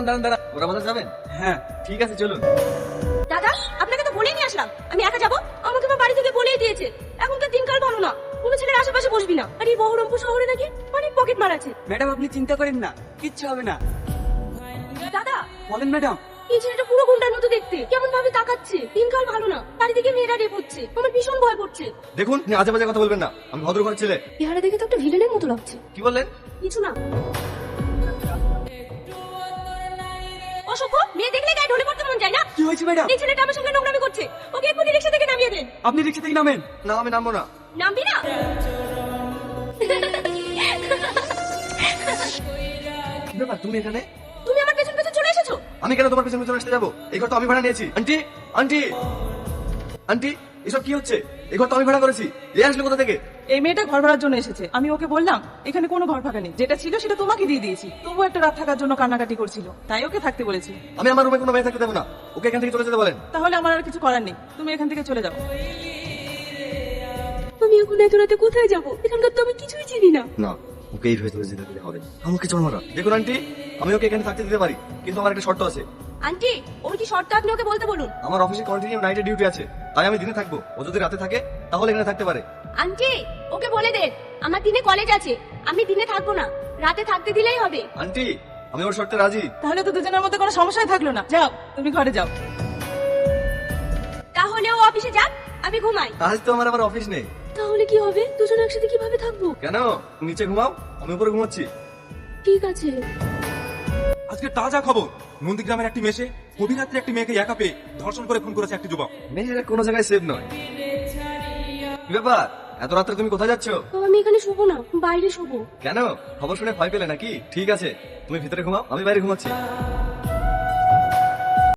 দাঁড়ান দাঁড়ান, ওরা বাজার যাবেন? হ্যাঁ ঠিক আছে চলুন। দাদা, আপনাকে তো বলেই নিয়ে আসলাম আমি একা যাবো। আমাকে আমার বাড়ি থেকে বলেই দিয়েছে এখনকার দিনকাল ভালো না, কোনো ছেলের আশেপাশে বসবি না। আর এই বহরমপুর শহরে নাকি অনেক পকেট মার আছে। ম্যাডাম আপনি চিন্তা করেন না, কিচ্ছু হবে না। দাদা, বলেন ম্যাডাম। এই ছেলেটা পুরো গুন্ডার মতো দেখতে, কেমন ভাবে তাকাচ্ছে। দিনকাল ভালো না, চারিদিকে মেয়েরা রেপ হচ্ছে, আমার ভীষণ ভয় করছে। দেখুন আপনি আজে বাজে কথা বলবেন না, আমি ভদ্র ঘরের ছেলে। ইহারা দেখে তো একটা ভিলেনের মতো লাগছে। কি বললেন? কিছু না। অসভ্য, মেয়ে দেখলে গায়ে ঢলে পড়তে মন যায় না? কি হয়েছে ম্যাডাম? এই ছেলেটা আমার সঙ্গে নোংরামি করছে, ওকে এক্ষুনি রিক্সা থেকে নামিয়ে দেন। আপনি রিক্সা থেকে নামেন। না আমি নামবো না। নামবি না? কি ব্যাপার তুমি এখানে? তুমি আমার পেছন পেছন চলে এসেছো। আমি কেন তোমার পেছনে পেছনে আসতে যাবো? এই ঘর তো আমি ভাড়া নিয়েছি। আন্টি আন্টি আন্টি, এসব কি হচ্ছে? এই ঘর তো আমি ভাড়া করেছি। এ আসলে কোথা থেকে? এই মেয়েটা ঘর ভাড়ার জন্য এসেছে। আমি ওকে বললাম এখানে কোনো ঘর ফাঁকা নেই, যেটা ছিল সেটা তোমাকে দিয়ে দিয়েছি। তবু একটা রাত থাকার জন্য কান্নাকাটি করছিল, তাই ওকে থাকতে বলেছি। আমি আমার রুমে কোনো মেয়ে থাকতে দেবো না, ওকে এখান থেকে চলে যেতে বলেন। তাহলে আমার আর কিছু করার নেই, তুমি এখান থেকে চলে যাও। আমি এখন এত রাতে কোথায় যাবো? এখানকার তো আমি কিছুই চিনি না। না, ওকে এই ভেতরে যেতে দিলে হবে। আমাকে চড় মারা। দেখুন আন্টি, আমি ওকে এখানে থাকতে দিতে পারি, কিন্তু আমার একটা শর্ত আছে। আন্টি, ওর কি শর্ত আপনি ওকে বলতে বলুন। আমার অফিসে কন্টিনিউ নাইটে ডিউটি আছে, তাই আমি দিনে থাকবো। ও যদি রাতে থাকে তাহলে এখানে থাকতে পারে। আন্টি, ওকে বলে দেন আমার দিনে কলেজ আছে, আমি দিনে থাকবো না, রাতে থাকতে দিলেই হবে। আন্টি, আমি ওর শর্তে রাজি। তাহলে তো দুজনের মধ্যে কোনো সমস্যাই থাকলো না। যাও, তুমি ঘরে যাও। তাহলে ও অফিসে যাক, আমি ঘুমাই। আজ তো আমার আবার অফিস নেই। তাহলে কি হবে? দুজন একসাথে কিভাবে থাকবো? কেন? নিচে ঘুমাও, আমি উপরে ঘুমাচ্ছি। ঠিক আছে। আজকে তাজা খবর, নন্দীগ্রামের একটি মেশে গভীর রাত্রে একটি মেয়েকে একা পেয়ে ধর্ষণ করে খুন করেছে একটি যুবক। মেয়েরা কোনো জায়গায় সেফ নয়। কি ব্যাপার, এত রাত্রে তুমি কোথায় যাচ্ছ? তো আমি এখানে শোবো না, বাইরে শোবো। কেন? খবর শুনে ভয় পেলে নাকি? ঠিক আছে, তুমি ভিতরে ঘুমাও, আমি বাইরে ঘুমাচ্ছি।